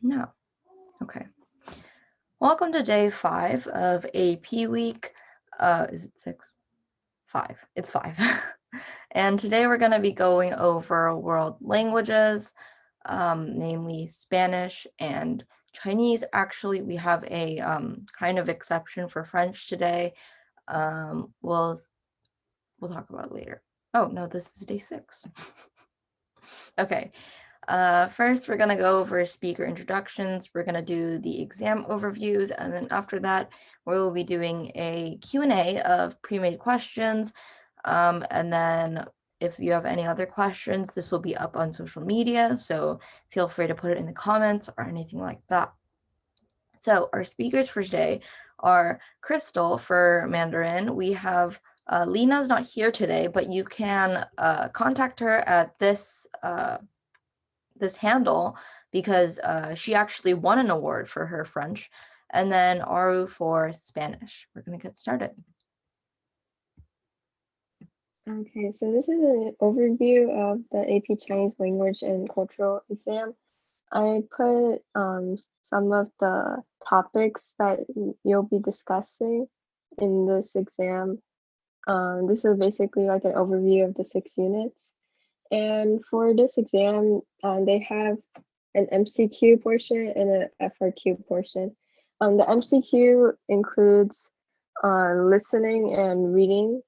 No. Okay. Welcome to day 5 of AP week. Is it 6? 5. It's 5. And today we're going to be going over world languages, namely Spanish and Chinese. Actually, we have a kind of exception for French today. We'll talk about it later. Oh, no, this is day 6. Okay. First, we're going to go over speaker introductions. We're going to do the exam overviews, and then after that, we will be doing a Q&A of pre-made questions. And then if you have any other questions, this will be up on social media, so feel free to put it in the comments or anything like that. So our speakers for today are Crystal for Mandarin. We have Lena's not here today, but you can contact her at this handle because she actually won an award for her French. And then Aru for Spanish. We're going to get started. Okay, so this is an overview of the AP Chinese Language and Cultural exam. I put some of the topics that you'll be discussing in this exam. This is basically like an overview of the 6 units. And for this exam, they have an MCQ portion and an FRQ portion. The MCQ includes listening and reading.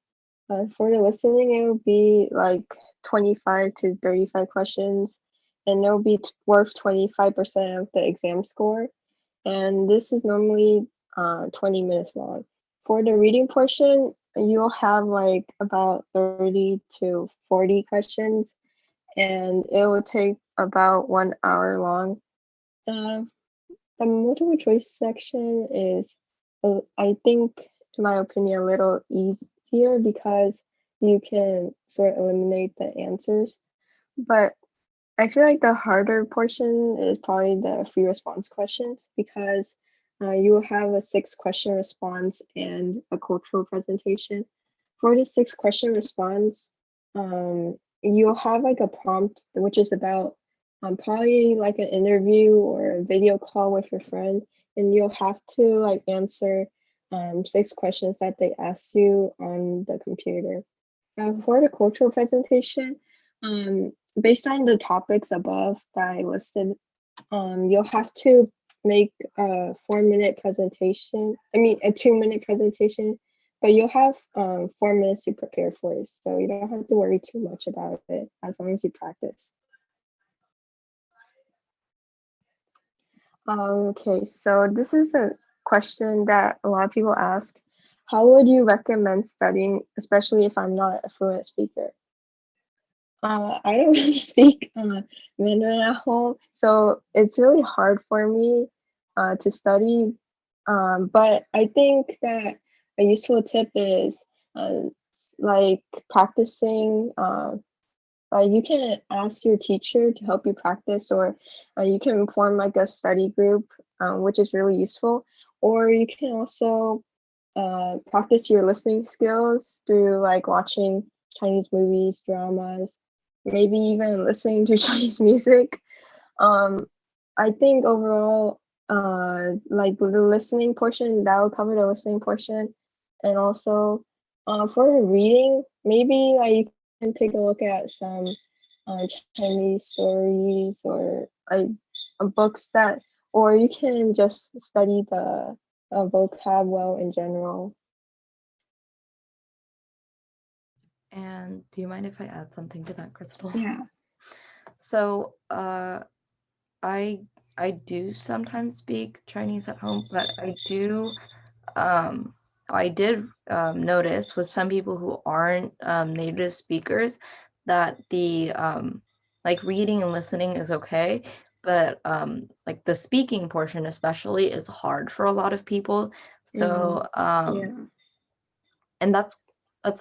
For the listening, it will be like 25 to 35 questions, and it'll be worth 25% of the exam score. And this is normally 20 minutes long. For the reading portion, you'll have like about 30 to 40 questions, and it will take about 1 hour long. The multiple choice section is, I think, to my opinion, a little easier because you can sort of eliminate the answers. But I feel like the harder portion is probably the free response questions because you will have a 6-question response and a cultural presentation. For the 6-question response, you'll have like a prompt, which is about probably like an interview or a video call with your friend, and you'll have to like answer 6 questions that they ask you on the computer. For the cultural presentation, based on the topics above that I listed, you'll have to make a 4-minute presentation. I mean, a 2-minute presentation, but you'll have 4 minutes to prepare for it. So you don't have to worry too much about it as long as you practice. Okay, so this is a question that a lot of people ask. How would you recommend studying, especially if I'm not a fluent speaker? I don't really speak Mandarin at home, so it's really hard for me to study. But I think that a useful tip is like practicing. You can ask your teacher to help you practice, or you can form like a study group, which is really useful. Or you can also practice your listening skills through like watching Chinese movies, dramas, maybe even listening to Chinese music. I think overall, like the listening portion, that will cover the listening portion. And also for the reading, maybe like you can take a look at some Chinese stories or like books that, or you can just study the vocab well in general. And do you mind if I add something to that, Crystal? Yeah. So I do sometimes speak Chinese at home, but I did notice with some people who aren't native speakers that the like reading and listening is okay, but like the speaking portion especially is hard for a lot of people. So Yeah. and that's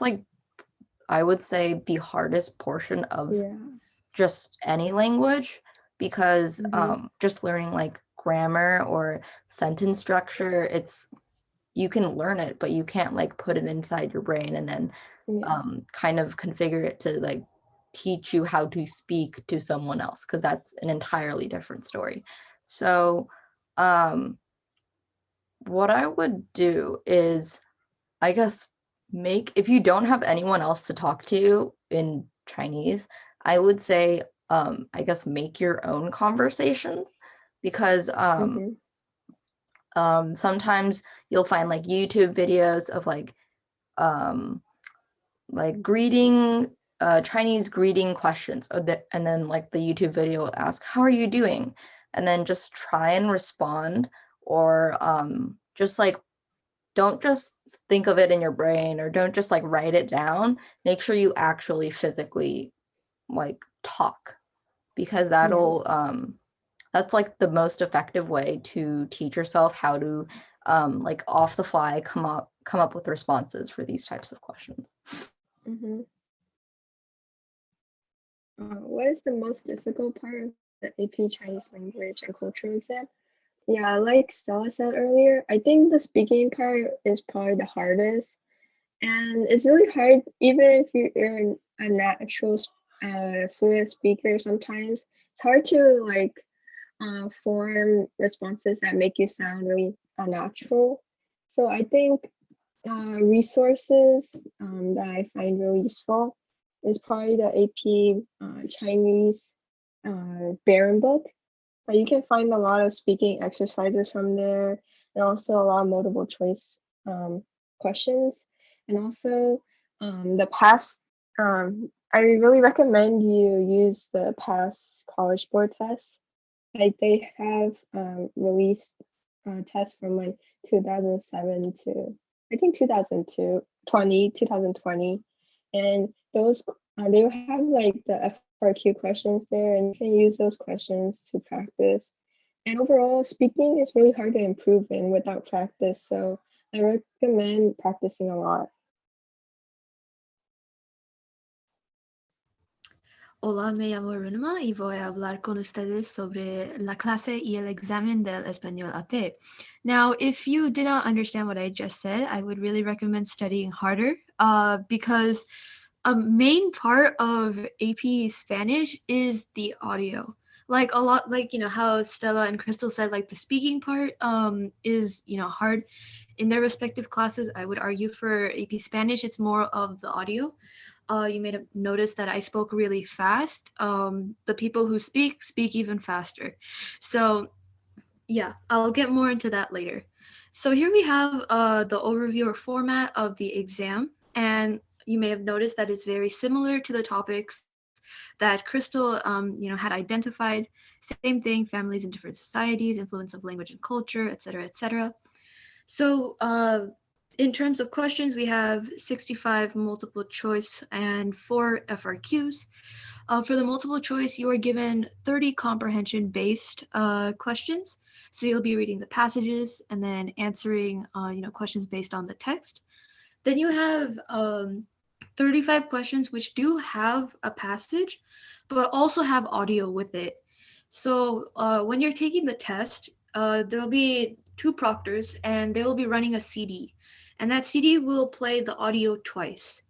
like I would say the hardest portion of Yeah. just any language, because just learning like grammar or sentence structure, you can learn it, but you can't like put it inside your brain and then Yeah. kind of configure it to like teach you how to speak to someone else, because that's an entirely different story. So what I would do is, I guess, if you don't have anyone else to talk to in Chinese, I would say, I guess, make your own conversations, because Mm-hmm. sometimes you'll find like YouTube videos of greeting, Chinese greeting questions, and then like the YouTube video will ask, "How are you doing?" And then just try and respond, or just like, don't just think of it in your brain, or don't just like write it down. Make sure you actually physically like talk, because Yeah. that's like the most effective way to teach yourself how to like off the fly come up with responses for these types of questions. Mm-hmm. What is the most difficult part of the AP Chinese language and cultural exam? Yeah, like Stella said earlier, I think the speaking part is probably the hardest. And it's really hard, even if you're a natural fluent speaker, sometimes it's hard to like form responses that make you sound really unnatural. So I think resources that I find really useful is probably the AP Chinese Baron book. You can find a lot of speaking exercises from there, and also a lot of multiple choice questions, and also the past. I really recommend you use the past College Board test. Like they have released tests from like 2007 to I think 2020, and those they will have like the FRQ questions there, and you can use those questions to practice. And overall, speaking is really hard to improve in without practice, so I recommend practicing a lot. Hola, me llamo Runma y voy a hablar con ustedes sobre la clase y el examen del español AP. Now, if you did not understand what I just said, I would really recommend studying harder because a main part of AP Spanish is the audio. Like a lot, like, how Stella and Crystal said, like the speaking part is, hard in their respective classes. I would argue for AP Spanish, it's more of the audio. You may have noticed that I spoke really fast. The people who speak even faster. So yeah, I'll get more into that later. So here we have the overview or format of the exam, and you may have noticed that it's very similar to the topics that Crystal, had identified. Same thing: families in different societies, influence of language and culture, etc., etc. So, in terms of questions, we have 65 multiple choice and 4 FRQs. For the multiple choice, you are given 30 comprehension-based questions. So you'll be reading the passages and then answering, questions based on the text. Then you have 35 questions which do have a passage, but also have audio with it. So when you're taking the test, there'll be 2 proctors and they will be running a CD. And that CD will play the audio twice.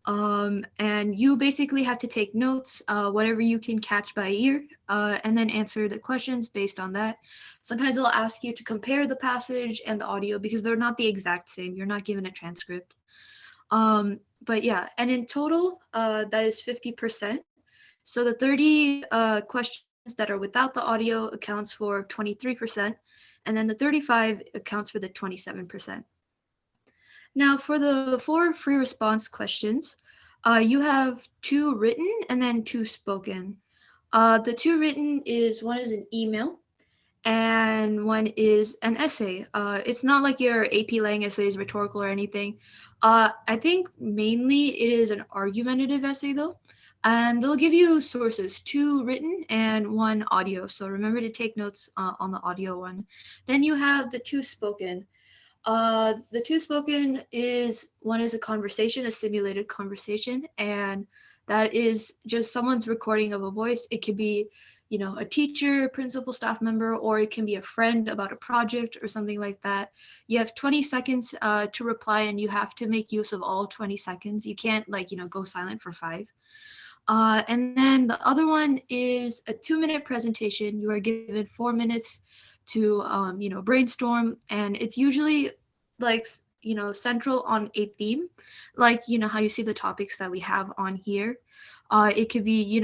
And you basically have to take notes, whatever you can catch by ear, and then answer the questions based on that. Sometimes they'll ask you to compare the passage and the audio because they're not the exact same. You're not given a transcript. But yeah, and in total, that is 50%. So the 30 questions that are without the audio accounts for 23%, and then the 35 accounts for the 27%. Now, for the 4 free response questions, you have 2 written and then 2 spoken. The 2 written is one is an email and one is an essay. It's not like your AP Lang essay is rhetorical or anything. I think mainly it is an argumentative essay though. And they'll give you sources, 2 written and 1 audio. So remember to take notes on the audio one. Then you have the 2 spoken. The 2 spoken is one is a conversation, a simulated conversation, and that is just someone's recording of a voice. It could be, a teacher, principal, staff member, or it can be a friend about a project or something like that. You have 20 seconds to reply, and you have to make use of all 20 seconds. You can't go silent for 5. And then the other one is a 2-minute presentation. You are given 4 minutes to, brainstorm, and it's usually like, central on a theme, like, how you see the topics that we have on here. It could be,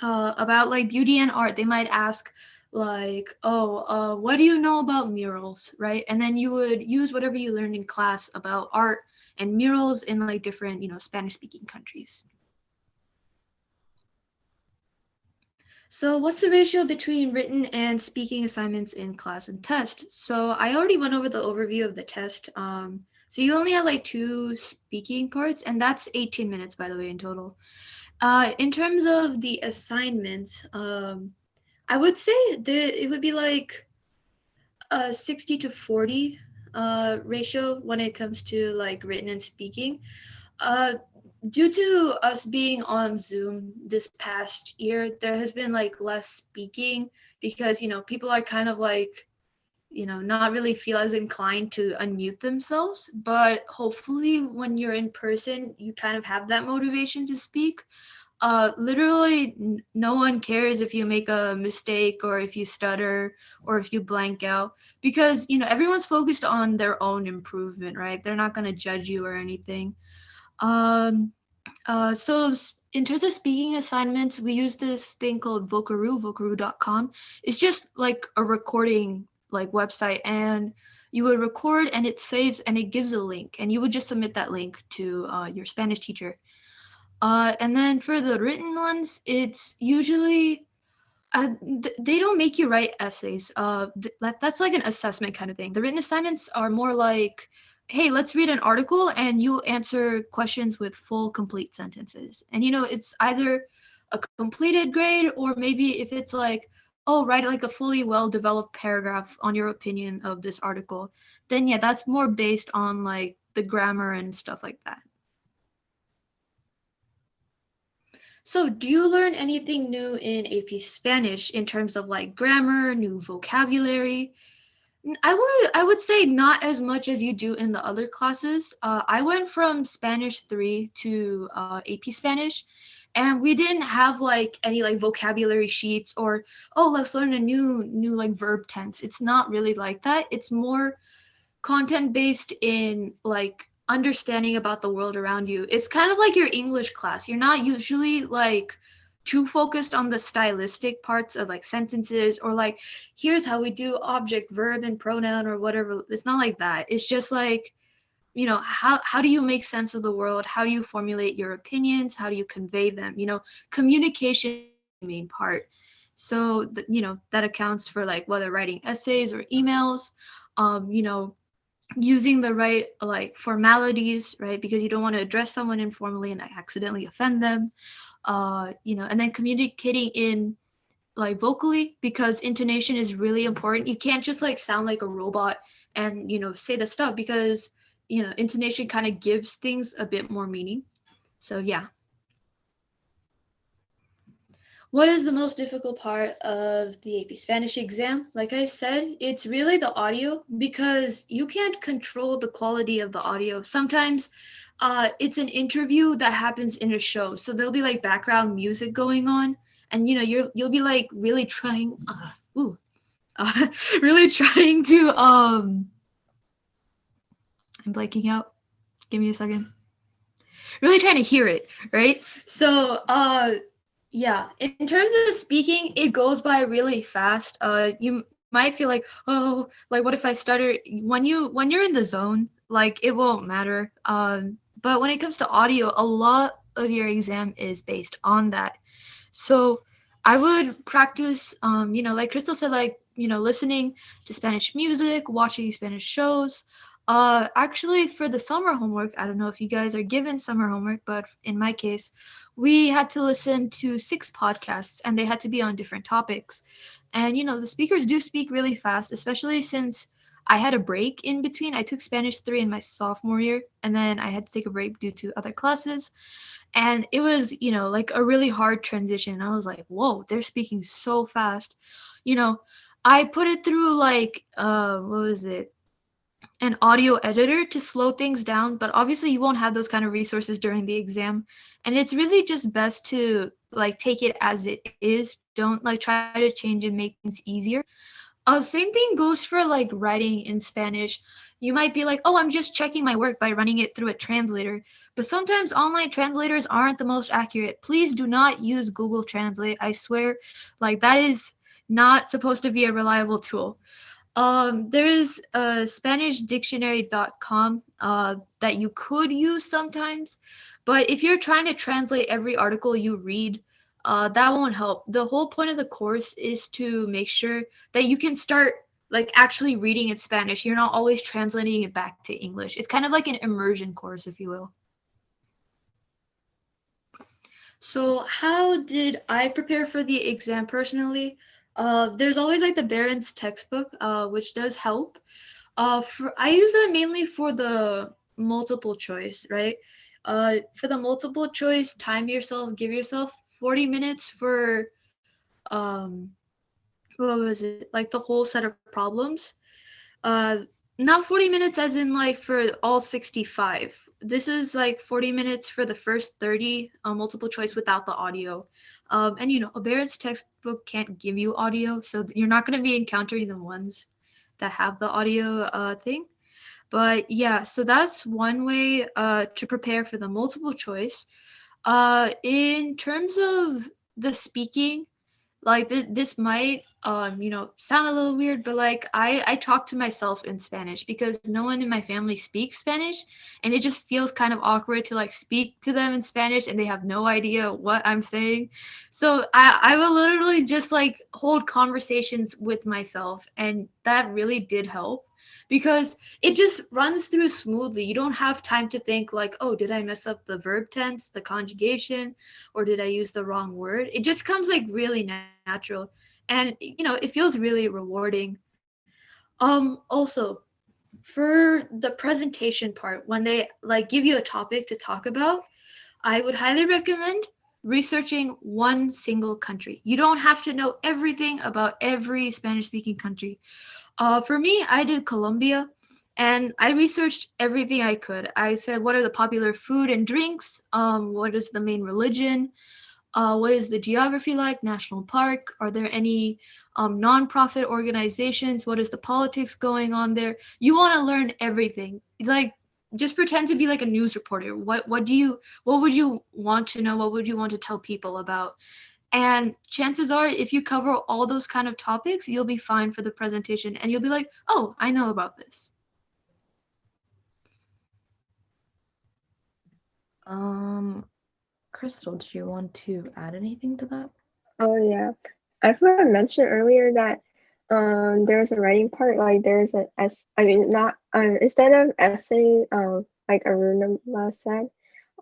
about like beauty and art. They might ask like, oh, what do you know about murals, right? And then you would use whatever you learned in class about art and murals in like different, Spanish speaking countries. So what's the ratio between written and speaking assignments in class and test? So I already went over the overview of the test. So you only have like 2 speaking parts, and that's 18 minutes, by the way, in total. In terms of the assignment, I would say that it would be like a 60 to 40 ratio when it comes to like written and speaking. Uh, Due to us being on Zoom this past year, there has been like less speaking because, people are kind of like, not really feel as inclined to unmute themselves. But hopefully, when you're in person, you kind of have that motivation to speak. Literally, no one cares if you make a mistake or if you stutter or if you blank out, because, everyone's focused on their own improvement, right? They're not going to judge you or anything. Um, in terms of speaking assignments, we use this thing called Vocaroo.com. It's just like a recording like website, and you would record and it saves and it gives a link, and you would just submit that link to your Spanish teacher. And then for the written ones, it's usually they don't make you write essays. That's like an assessment kind of thing. The written assignments are more like, hey, let's read an article and you answer questions with full, complete sentences. And it's either a completed grade, or maybe if it's like, oh, write like a fully well-developed paragraph on your opinion of this article, then yeah, that's more based on like the grammar and stuff like that. So, do you learn anything new in AP Spanish in terms of like grammar, new vocabulary? I would say not as much as you do in the other classes. I went from Spanish 3 to AP Spanish, and we didn't have like any like vocabulary sheets or, oh, let's learn a new like verb tense. It's not really like that. It's more content based in like understanding about the world around you. It's kind of like your English class. You're not usually like too focused on the stylistic parts of like sentences, or like, here's how we do object, verb, and pronoun or whatever. It's not like that. It's just like, how do you make sense of the world? How do you formulate your opinions? How do you convey them? Communication is the main part. So that accounts for like whether writing essays or emails, um, you know, using the right like formalities, right? Because you don't want to address someone informally and accidentally offend them. And then communicating in like vocally, because intonation is really important. You can't just like sound like a robot and say the stuff, because intonation kind of gives things a bit more meaning. So yeah. What is the most difficult part of the AP Spanish exam? Like I said, it's really the audio, because you can't control the quality of the audio. Sometimes it's an interview that happens in a show, so there'll be like background music going on, and you'll be like really trying, really trying to I'm blanking out. Give me a second. Really trying to hear it, right? So yeah, in terms of speaking, it goes by really fast. You might feel like, oh, like what if I stutter? When you're in the zone, like it won't matter. But when it comes to audio, a lot of your exam is based on that. So I would practice, like Crystal said, like, listening to Spanish music, watching Spanish shows. Actually, for the summer homework, I don't know if you guys are given summer homework, but in my case, we had to listen to 6 podcasts, and they had to be on different topics. And, the speakers do speak really fast, especially since I had a break in between. I took Spanish 3 in my sophomore year, and then I had to take a break due to other classes. And it was, like a really hard transition. I was like, whoa, they're speaking so fast. You know, I put it through like, what was it? an audio editor to slow things down, but obviously you won't have those kind of resources during the exam. And it's really just best to like take it as it is. Don't like try to change and make things easier. Same thing goes for like writing in Spanish. You might be like, oh, I'm just checking my work by running it through a translator. But sometimes online translators aren't the most accurate. Please do not use Google Translate. I swear, like, that is not supposed to be a reliable tool. There is SpanishDictionary.com that you could use sometimes, but if you're trying to translate every article you read, that won't help. The whole point of the course is to make sure that you can start like actually reading in Spanish. You're not always translating it back to English. It's kind of like an immersion course, if you will. So, how did I prepare for the exam personally? There's always like the Barron's textbook, which does help. I use that mainly for the multiple choice, right? For the multiple choice, time yourself, give yourself 40 minutes for um, what was it? Like the whole set of problems. Uh, Not 40 minutes as in like for all 65. This is like 40 minutes for the first 30 multiple choice without the audio. And you know, a Barrett's textbook can't give you audio, so you're not going to be encountering the ones that have the audio thing. But yeah, so that's one way to prepare for the multiple choice. In terms of the speaking, like this might sound a little weird, but like I talk to myself in Spanish because no one in my family speaks Spanish, and it just feels kind of awkward to like speak to them in Spanish and they have no idea what I'm saying. So I will literally just like hold conversations with myself, and that really did help because it just runs through smoothly. You don't have time to think like, oh, did I mess up the verb tense, the conjugation, or did I use the wrong word? It just comes like really natural, and you know, it feels really rewarding. Also, for the presentation part, when they like give you a topic to talk about, I would highly recommend researching one single country. You don't have to know everything about every Spanish speaking country. For me, I did Colombia, and I researched everything I could. I said, what are the popular food and drinks? What is the main religion? What is the geography like? National park? Are there any nonprofit organizations? What is the politics going on there? You want to learn everything. Like, just pretend to be like a news reporter. What would you want to know? What would you want to tell people about? And chances are, if you cover all those kind of topics, you'll be fine for the presentation, and you'll be like, oh, I know about this. Crystal, did you want to add anything to that? Oh yeah, I forgot to mention earlier that there's a writing part. Like there's an I mean not instead of essay like Aruna said,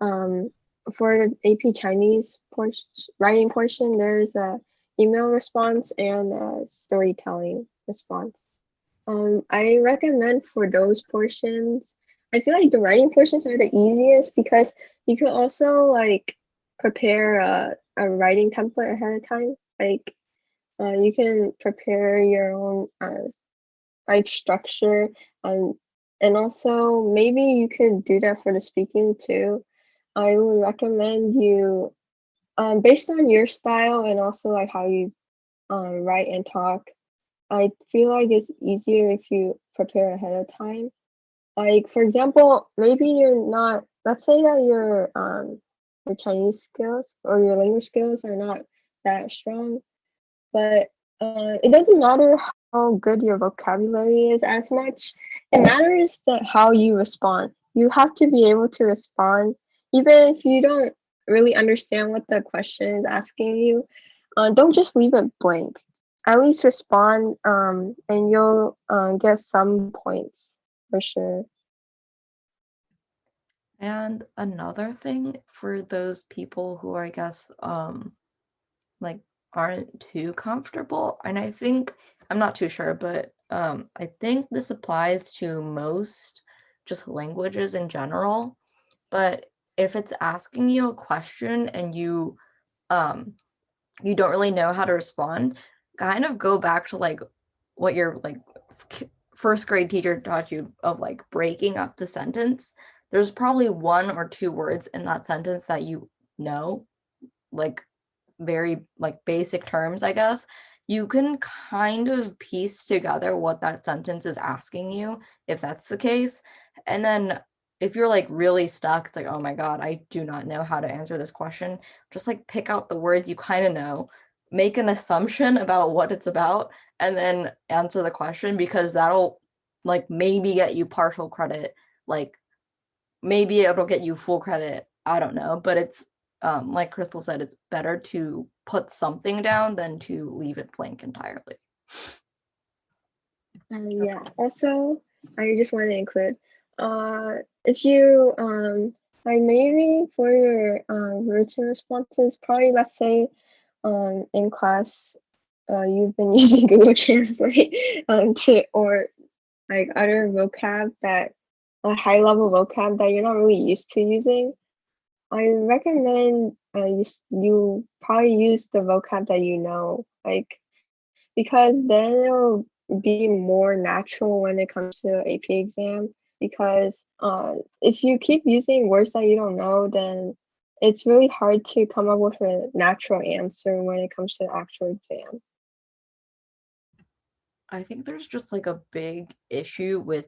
um for the AP Chinese portion, writing portion, there's a email response and a storytelling response. I recommend for those portions. I feel like the writing portions are the easiest because you can also like prepare a writing template ahead of time. Like you can prepare your own like structure and also maybe you could do that for the speaking too. I would recommend you based on your style and also like how you write and talk. I feel like it's easier if you prepare ahead of time. Like for example, maybe you're not. Let's say that your Chinese skills or your language skills are not that strong, but it doesn't matter how good your vocabulary is as much. It matters that how you respond. You have to be able to respond, even if you don't really understand what the question is asking you. Don't just leave it blank. At least respond, and you'll get some points for sure. And another thing for those people who are, I guess, like aren't too comfortable, and I think I'm not too sure, but I think this applies to most just languages in general. But if it's asking you a question and you don't really know how to respond, kind of go back to like what your like first grade teacher taught you of like breaking up the sentence, there's probably 1 or 2 words in that sentence that you know, like very like basic terms, I guess. You can kind of piece together what that sentence is asking you, if that's the case. And then if you're like really stuck, it's like, oh my God, I do not know how to answer this question. Just like pick out the words you kind of know, make an assumption about what it's about, and then answer the question, because that'll like maybe get you partial credit. Like maybe it'll get you full credit. I don't know, but it's like Crystal said, it's better to put something down than to leave it blank entirely. Yeah. Also, I just want to include, if you like maybe for your written responses, probably let's say in class, you've been using Google Translate to or like other vocab that a high level vocab that you're not really used to using. I recommend you probably use the vocab that you know, like because then it'll be more natural when it comes to AP exam. Because if you keep using words that you don't know, then it's really hard to come up with a natural answer when it comes to the actual exam. I think there's just like a big issue with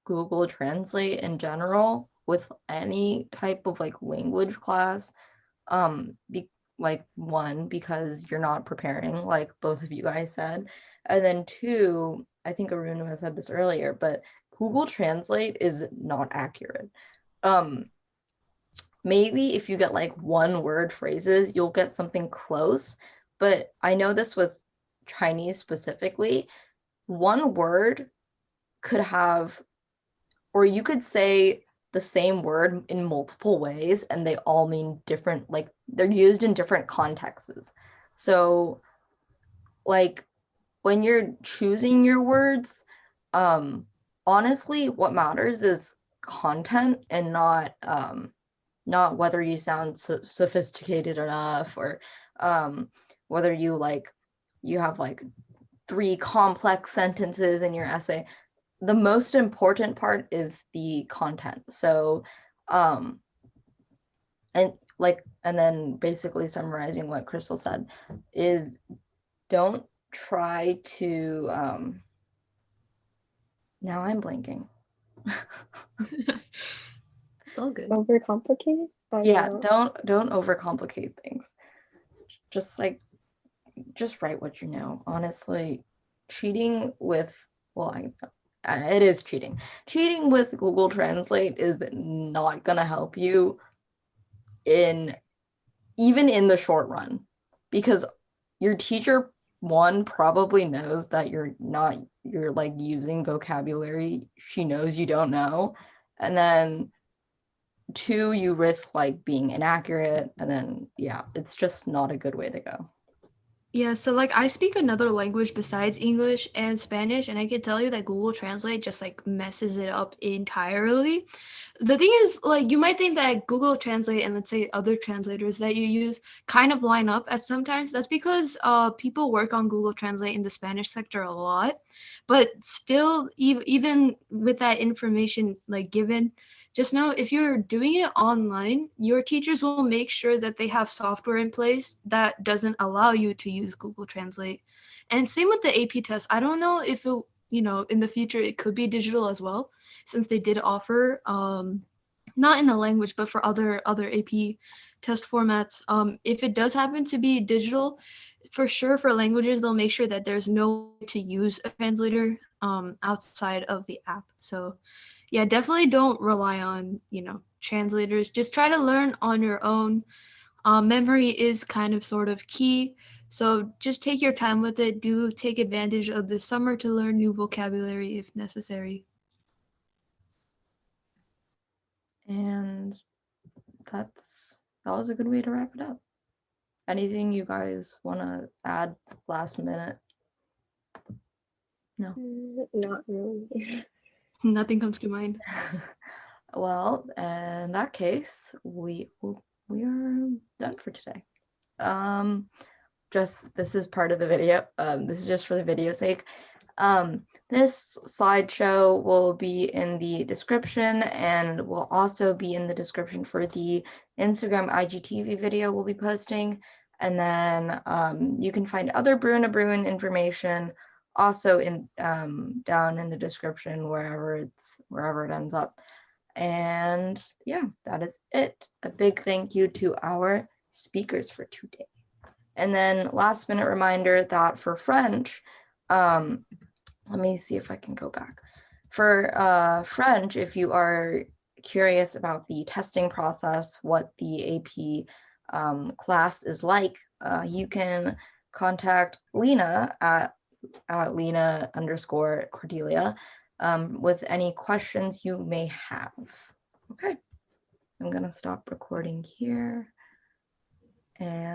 Google Translate in general with any type of like language class. Like one, because you're not preparing, like both of you guys said, and then two, I think Aruna said this earlier, but Google Translate is not accurate. Maybe if you get like one word phrases, you'll get something close, but I know this with Chinese specifically, one word could have, or you could say the same word in multiple ways and they all mean different, like they're used in different contexts. So like when you're choosing your words, honestly what matters is content and not whether you sound sophisticated enough, or whether you like you have like 3 complex sentences in your essay. The most important part is the content. So and then basically summarizing what Crystal said is, don't try to now I'm blanking. It's all good. Overcomplicated? Yeah, don't overcomplicate things. Just like just write what you know. Honestly, cheating with, well, it is cheating. Cheating with Google Translate is not gonna help you in even in the short run, because your teacher, one, probably knows that you're like using vocabulary she knows you don't know, and then two, you risk like being inaccurate, and then yeah, it's just not a good way to go. Yeah, so like I speak another language besides English and Spanish, and I can tell you that Google Translate just like messes it up entirely. The thing is, like, you might think that Google Translate and let's say other translators that you use kind of line up at sometimes. That's because people work on Google Translate in the Spanish sector a lot, but still, even with that information like given, just know if you're doing it online, your teachers will make sure that they have software in place that doesn't allow you to use Google Translate. And same with the AP test. I don't know if it, in the future it could be digital as well, since they did offer not in the language but for other AP test formats. If it does happen to be digital, for sure for languages they'll make sure that there's no way to use a translator outside of the app. So yeah, definitely don't rely on, translators. Just try to learn on your own. Memory is kind of sort of key. So just take your time with it. Do take advantage of the summer to learn new vocabulary if necessary. And that was a good way to wrap it up. Anything you guys want to add last minute? No. Not really. Nothing comes to mind. Well, in that case, we are done for today. Just this is part of the video. This is just for the video's sake. This slideshow will be in the description and will also be in the description for the Instagram IGTV video we'll be posting. And then you can find other Bruin information also in down in the description wherever it ends up. And yeah, that is it. A big thank you to our speakers for today. And then last minute reminder that for French, let me see if I can go back. For French, if you are curious about the testing process, what the AP class is like, you can contact Lena at Lena_Cordelia with any questions you may have. Okay, I'm gonna stop recording here and